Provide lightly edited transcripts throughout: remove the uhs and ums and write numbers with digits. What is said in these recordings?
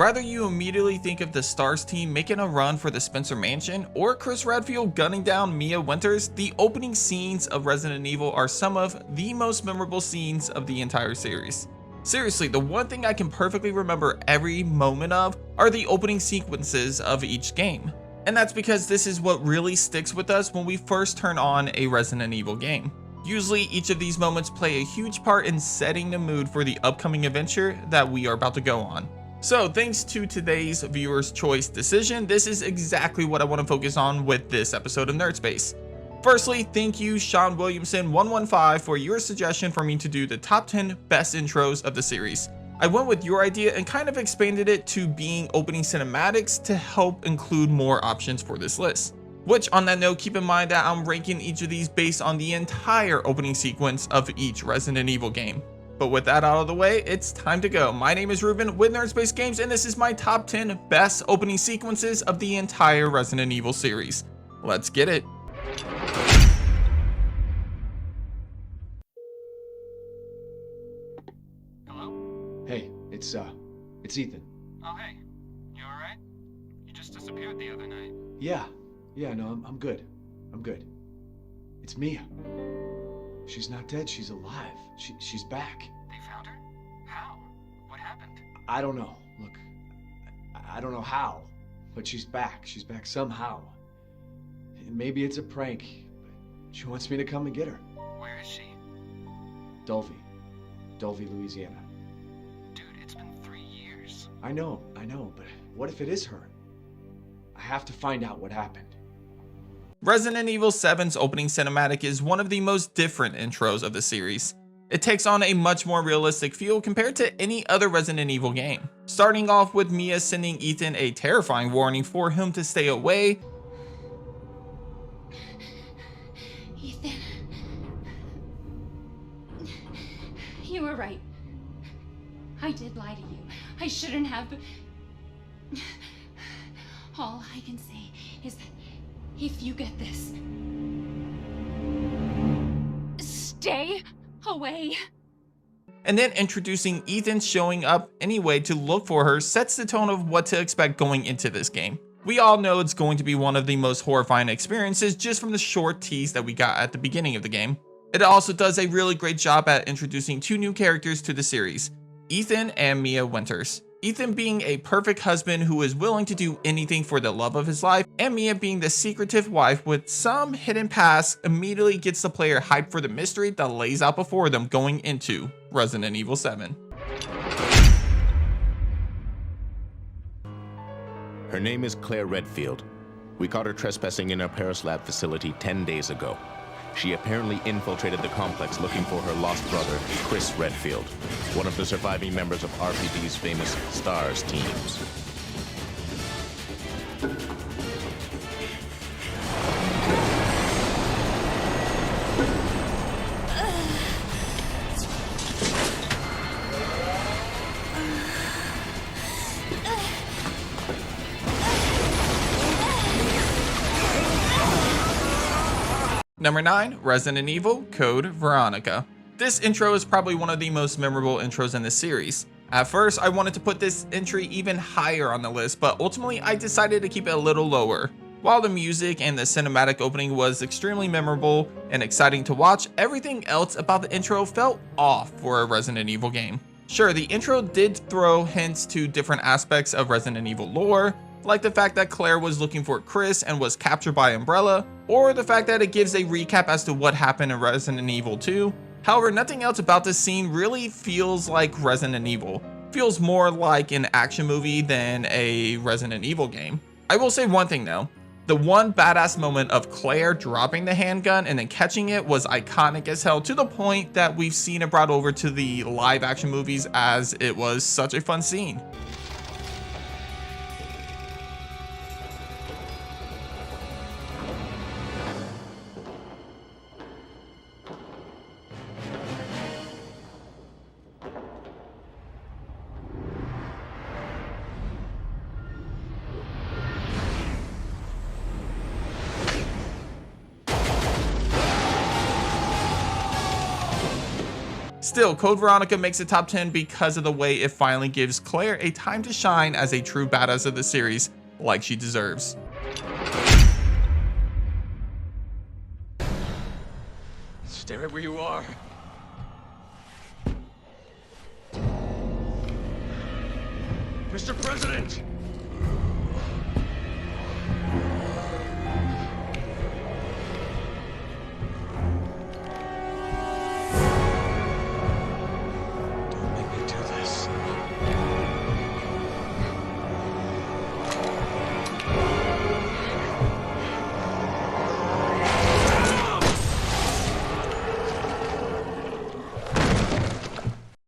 whether you immediately think of the STARS team making a run for the Spencer Mansion or Chris Redfield gunning down Mia Winters, the opening scenes of Resident Evil are some of the most memorable scenes of the entire series. Seriously, the one thing I can perfectly remember every moment of are the opening sequences of each game. And that's because this is what really sticks with us when we first turn on a Resident Evil game. Usually each of these moments play a huge part in setting the mood for the upcoming adventure that we are about to go on. So thanks to today's viewer's choice decision, this is exactly what I want to focus on with this episode of Nerd Space. Firstly, thank you Sean Williamson 115 for your suggestion for me to do the top 10 best intros of the series. I went with your idea and kind of expanded it to being opening cinematics to help include more options for this list. Which, on that note, keep in mind that I'm ranking each of these based on the entire opening sequence of each Resident Evil game. But with that out of the way, it's time to go. My name is Ruben with Nerd Space Games, and this is my top 10 best opening sequences of the entire Resident Evil series. Let's get it. Hello? Hey, it's Ethan. Oh, hey. You alright? You just disappeared the other night. Yeah, no, I'm good. I'm good. It's Mia. She's not dead, she's alive. She's back. They found her? How? What happened? I don't know. Look, I don't know how, but she's back. She's back somehow. Maybe it's a prank, but she wants me to come and get her. Where is she? Dulvey, Louisiana. Dude, it's been 3 years. I know, but what if it is her? I have to find out what happened. Resident Evil 7's opening cinematic is one of the most different intros of the series. It takes on a much more realistic feel compared to any other Resident Evil game. Starting off with Mia sending Ethan a terrifying warning for him to stay away. Ethan. You were right. I did lie to you. I shouldn't have. All I can say is that if you get this, stay away. And then introducing Ethan showing up anyway to look for her sets the tone of what to expect going into this game. We all know it's going to be one of the most horrifying experiences just from the short tease that we got at the beginning of the game. It also does a really great job at introducing two new characters to the series, Ethan and Mia Winters. Ethan being a perfect husband who is willing to do anything for the love of his life, and Mia being the secretive wife with some hidden past immediately gets the player hyped for the mystery that lays out before them going into Resident Evil 7. Her name is Claire Redfield. We caught her trespassing in our Paris lab facility 10 days ago. She apparently infiltrated the complex looking for her lost brother, Chris Redfield, one of the surviving members of RPD's famous STARS teams. Number 9, Resident Evil Code Veronica. This intro is probably one of the most memorable intros in the series. At first, I wanted to put this entry even higher on the list, but ultimately I decided to keep it a little lower. While the music and the cinematic opening was extremely memorable and exciting to watch, everything else about the intro felt off for a Resident Evil game. Sure, the intro did throw hints to different aspects of Resident Evil lore, like the fact that Claire was looking for Chris and was captured by Umbrella, or the fact that it gives a recap as to what happened in Resident Evil 2. However, nothing else about this scene really feels like Resident Evil. Feels more like an action movie than a Resident Evil game. I will say one thing though. The one badass moment of Claire dropping the handgun and then catching it was iconic as hell, to the point that we've seen it brought over to the live action movies as it was such a fun scene. Still, Code Veronica makes it top 10 because of the way it finally gives Claire a time to shine as a true badass of the series, like she deserves. Stay right where you are. Mr. President! Don't make me do this.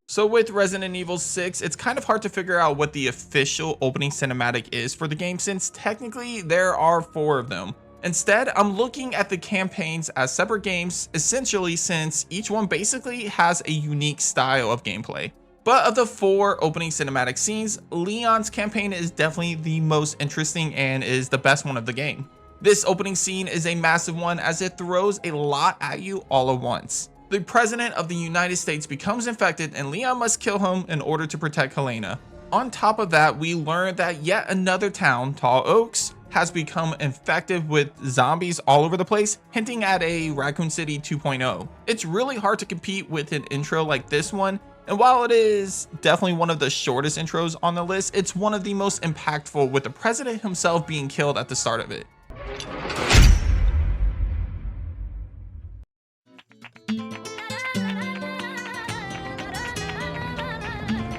So with Resident Evil 6, it's kind of hard to figure out what the official opening cinematic is for the game, since technically there are 4 of them. Instead, I'm looking at the campaigns as separate games, essentially, since each one basically has a unique style of gameplay. But of the 4 opening cinematic scenes, Leon's campaign is definitely the most interesting and is the best one of the game. This opening scene is a massive one as it throws a lot at you all at once. The president of the United States becomes infected and Leon must kill him in order to protect Helena. On top of that, we learn that yet another town, Tall Oaks, has become infected with zombies all over the place, hinting at a Raccoon City 2.0. It's really hard to compete with an intro like this one, and while it is definitely one of the shortest intros on the list, it's one of the most impactful, with the president himself being killed at the start of it.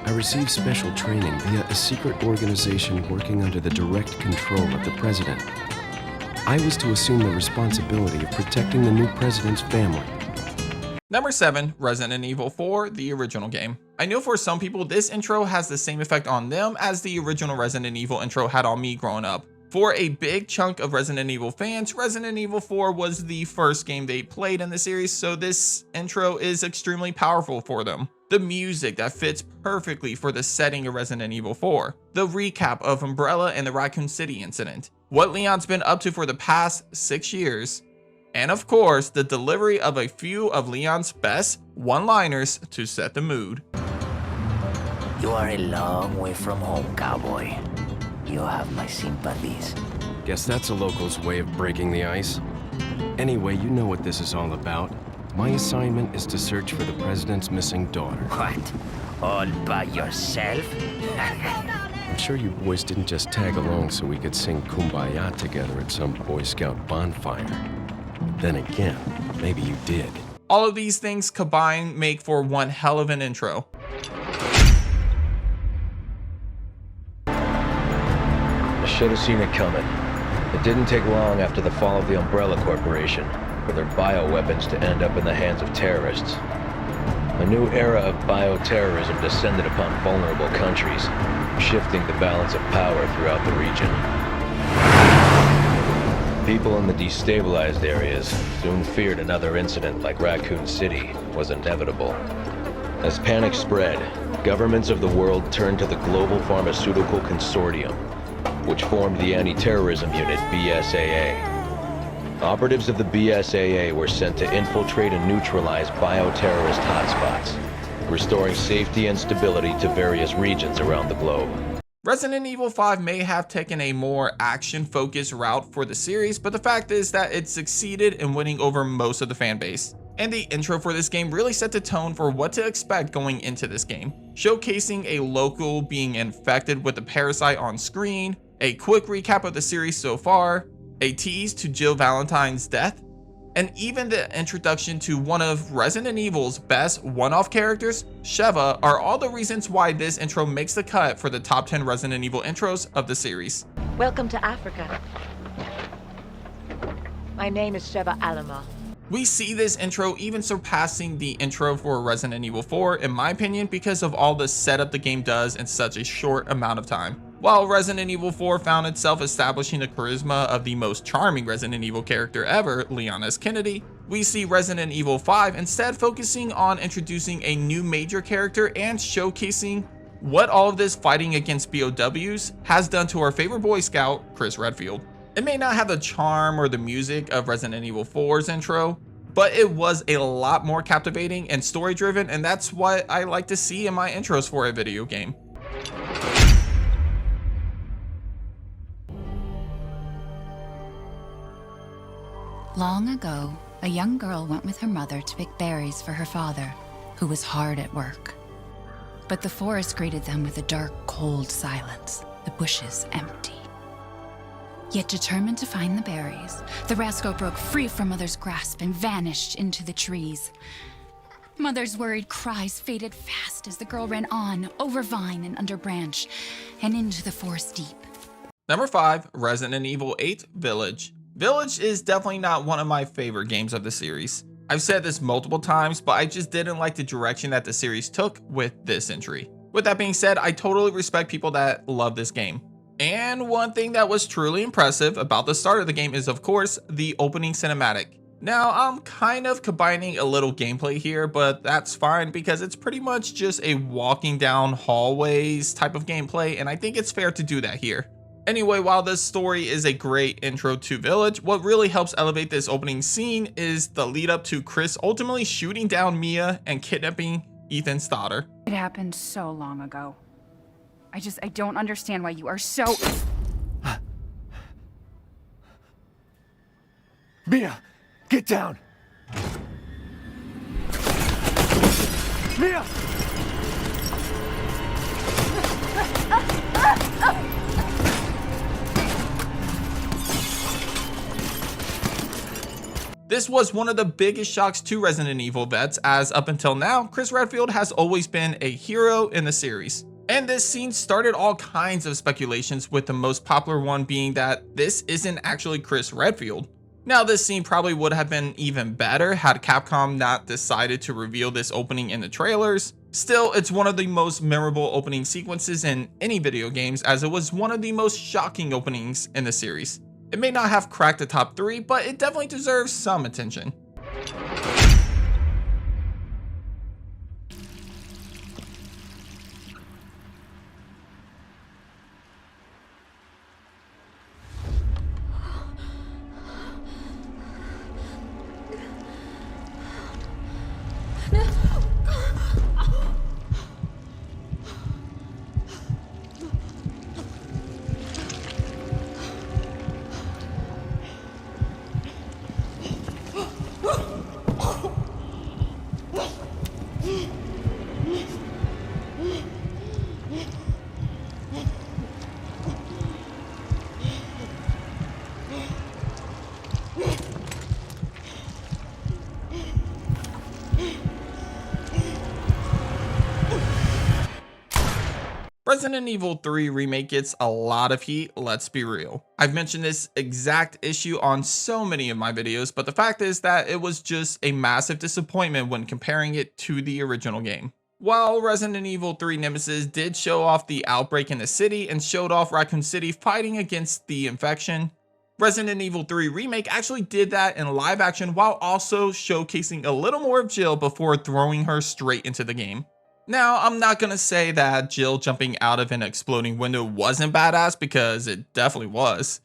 I received special training via a secret organization working under the direct control of the president. I was to assume the responsibility of protecting the new president's family. Number 7, Resident Evil 4, the original game. I know for some people this intro has the same effect on them as the original Resident Evil intro had on me growing up. For a big chunk of Resident Evil fans, Resident Evil 4 was the first game they played in the series, so this intro is extremely powerful for them. The music that fits perfectly for the setting of Resident Evil 4, the recap of Umbrella and the Raccoon City incident, what Leon's been up to for the past 6 years, and of course, the delivery of a few of Leon's best one-liners to set the mood. You are a long way from home, cowboy. You have my sympathies. Guess that's a local's way of breaking the ice. Anyway, you know what this is all about. My assignment is to search for the president's missing daughter. What? All by yourself? I'm sure you boys didn't just tag along so we could sing Kumbaya together at some Boy Scout bonfire. Then again, maybe you did. All of these things combined make for one hell of an intro. I should have seen it coming. It didn't take long after the fall of the Umbrella Corporation for their bioweapons to end up in the hands of terrorists. A new era of bioterrorism descended upon vulnerable countries, shifting the balance of power throughout the region. People in the destabilized areas soon feared another incident like Raccoon City was inevitable. As panic spread, governments of the world turned to the Global Pharmaceutical Consortium, which formed the anti-terrorism unit BSAA. Operatives of the BSAA were sent to infiltrate and neutralize bioterrorist hotspots, restoring safety and stability to various regions around the globe. Resident Evil 5 may have taken a more action-focused route for the series, but the fact is that it succeeded in winning over most of the fan base. And the intro for this game really set the tone for what to expect going into this game, showcasing a local being infected with the parasite on screen, a quick recap of the series so far, a tease to Jill Valentine's death, and even the introduction to one of Resident Evil's best one-off characters, Sheva, are all the reasons why this intro makes the cut for the top 10 Resident Evil intros of the series. Welcome to Africa. My name is Sheva Alama. We see this intro even surpassing the intro for Resident Evil 4, in my opinion, because of all the setup the game does in such a short amount of time. While Resident Evil 4 found itself establishing the charisma of the most charming Resident Evil character ever, Leon S. Kennedy, we see Resident Evil 5 instead focusing on introducing a new major character and showcasing what all of this fighting against BOWs has done to our favorite Boy Scout, Chris Redfield. It may not have the charm or the music of Resident Evil 4's intro, but it was a lot more captivating and story driven, and that's what I like to see in my intros for a video game. Long ago, a young girl went with her mother to pick berries for her father, who was hard at work. But the forest greeted them with a dark, cold silence, the bushes empty. Yet determined to find the berries, the rascal broke free from Mother's grasp and vanished into the trees. Mother's worried cries faded fast as the girl ran on, over vine and under branch, and into the forest deep. Number 5, Resident Evil 8 Village. Village is definitely not one of my favorite games of the series. I've said this multiple times, but I just didn't like the direction that the series took with this entry. With that being said, I totally respect people that love this game. And one thing that was truly impressive about the start of the game is, of course, the opening cinematic. Now, I'm kind of combining a little gameplay here, but that's fine because it's pretty much just a walking down hallways type of gameplay, and I think it's fair to do that here. Anyway, while this story is a great intro to Village, what really helps elevate this opening scene is the lead up to Chris ultimately shooting down Mia and kidnapping Ethan's daughter. It happened so long ago. I don't understand why you are so... Mia, get down! Mia! This was one of the biggest shocks to Resident Evil vets, as up until now, Chris Redfield has always been a hero in the series. And this scene started all kinds of speculations, with the most popular one being that this isn't actually Chris Redfield. Now, this scene probably would have been even better had Capcom not decided to reveal this opening in the trailers. Still, it's one of the most memorable opening sequences in any video games, as it was one of the most shocking openings in the series. It may not have cracked the top 3, but it definitely deserves some attention. Resident Evil 3 Remake gets a lot of heat, let's be real. I've mentioned this exact issue on so many of my videos, but the fact is that it was just a massive disappointment when comparing it to the original game. While Resident Evil 3 Nemesis did show off the outbreak in the city and showed off Raccoon City fighting against the infection, Resident Evil 3 Remake actually did that in live action while also showcasing a little more of Jill before throwing her straight into the game. Now, I'm not gonna say that Jill jumping out of an exploding window wasn't badass, because it definitely was.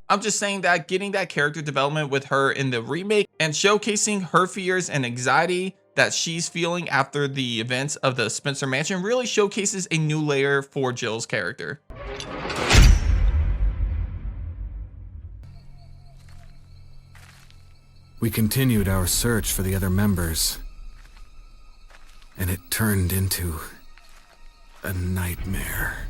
I'm just saying that getting that character development with her in the remake and showcasing her fears and anxiety that she's feeling after the events of the Spencer Mansion really showcases a new layer for Jill's character. We continued our search for the other members, and it turned into a nightmare.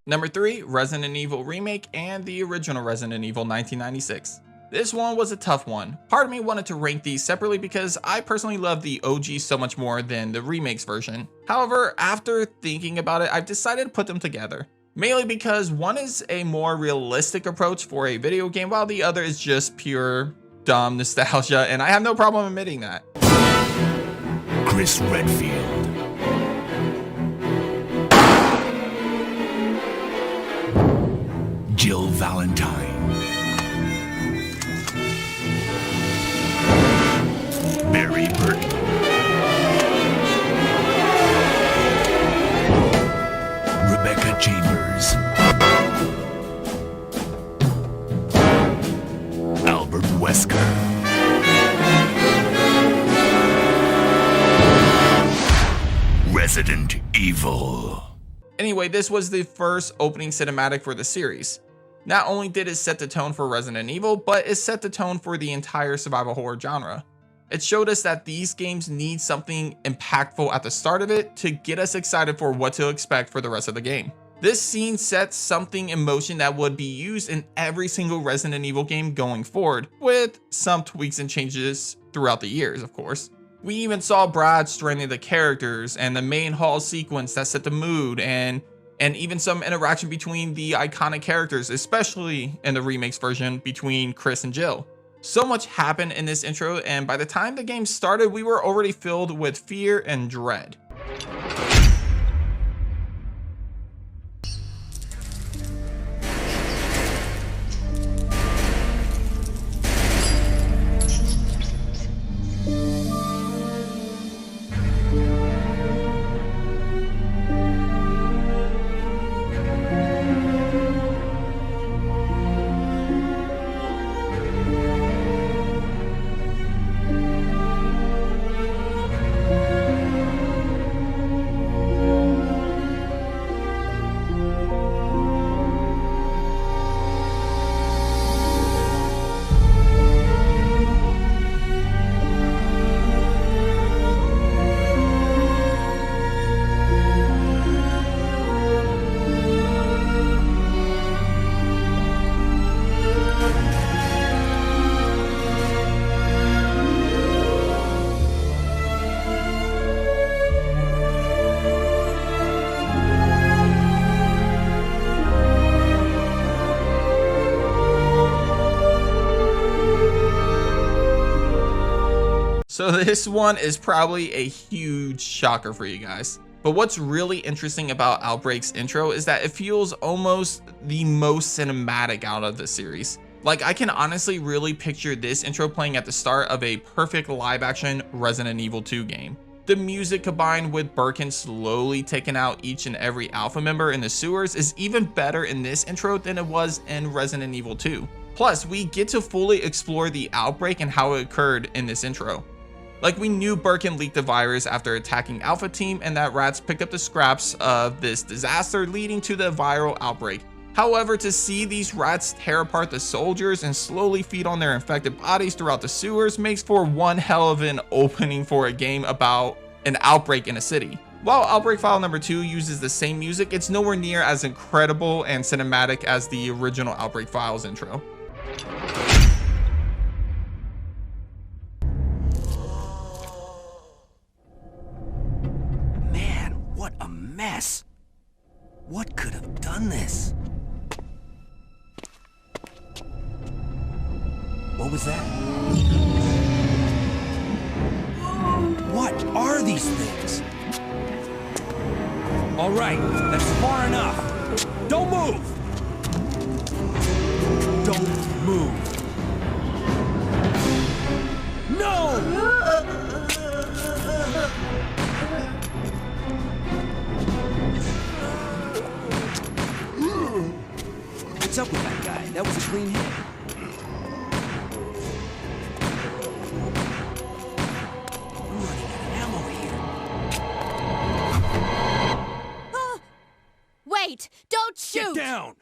Number 3, Resident Evil Remake and the original Resident Evil 1996. This one was a tough one. Part of me wanted to rank these separately because I personally love the OG so much more than the remakes version. However, after thinking about it, I've decided to put them together. Mainly because one is a more realistic approach for a video game, while the other is just pure dumb nostalgia, and I have no problem admitting that. Chris Redfield. Jill Valentine. Barry Burton. Rebecca Chambers. Albert Wesker. Resident Evil. Anyway, this was the first opening cinematic for the series. Not only did it set the tone for Resident Evil, but it set the tone for the entire survival horror genre. It showed us that these games need something impactful at the start of it to get us excited for what to expect for the rest of the game. This scene sets something in motion that would be used in every single Resident Evil game going forward, with some tweaks and changes throughout the years, of course. We even saw Brad stranding the characters and the main hall sequence that set the mood, and even some interaction between the iconic characters, especially in the remakes version between Chris and Jill. So much happened in this intro, and by the time the game started, we were already filled with fear and dread. So this one is probably a huge shocker for you guys. But what's really interesting about Outbreak's intro is that it feels almost the most cinematic out of the series. Like, I can honestly really picture this intro playing at the start of a perfect live action Resident Evil 2 game. The music combined with Birkin slowly taking out each and every alpha member in the sewers is even better in this intro than it was in Resident Evil 2. Plus, we get to fully explore the outbreak and how it occurred in this intro. Like, we knew Birkin leaked the virus after attacking Alpha Team, and that rats picked up the scraps of this disaster, leading to the viral outbreak. However, to see these rats tear apart the soldiers and slowly feed on their infected bodies throughout the sewers makes for one hell of an opening for a game about an outbreak in a city. While Outbreak File number 2 uses the same music, it's nowhere near as incredible and cinematic as the original Outbreak Files intro. What a mess! What could have done this? What was that? What are these things? All right, that's far enough. Don't move! Don't move. No! What's up with that guy? That was a clean hit. I'm running out of ammo here. Wait! Don't shoot! Get down!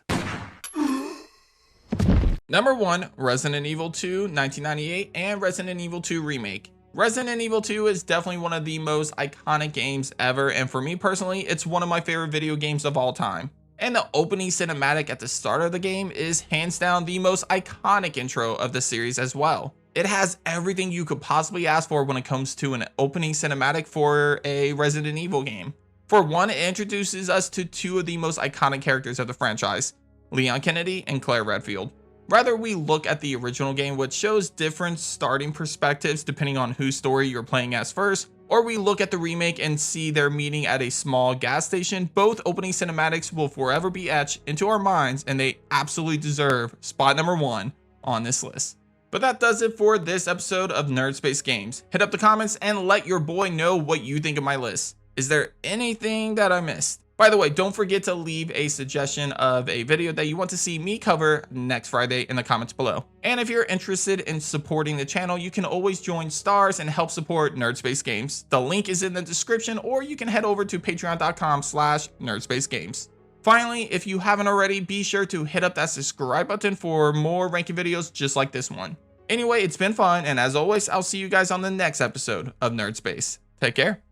Number 1, Resident Evil 2 1998 and Resident Evil 2 Remake. Resident Evil 2 is definitely one of the most iconic games ever, and for me personally, it's one of my favorite video games of all time. And the opening cinematic at the start of the game is hands down the most iconic intro of the series as well. It has everything you could possibly ask for when it comes to an opening cinematic for a Resident Evil game. For one, it introduces us to two of the most iconic characters of the franchise, Leon Kennedy and Claire Redfield. Rather we look at the original game, which shows different starting perspectives depending on whose story you're playing as first, or we look at the remake and see their meeting at a small gas station, both opening cinematics will forever be etched into our minds, and they absolutely deserve spot number 1 on this list. But that does it for this episode of Nerd Space Games. Hit up the comments and let your boy know what you think of my list. Is there anything that I missed? By the way, don't forget to leave a suggestion of a video that you want to see me cover next Friday in the comments below. And if you're interested in supporting the channel, you can always join Stars and help support Nerd Space Games. The link is in the description, or you can head over to patreon.com/nerdspacegames. Finally, if you haven't already, be sure to hit up that subscribe button for more ranking videos just like this one. Anyway, it's been fun, and as always, I'll see you guys on the next episode of Nerd Space. Take care.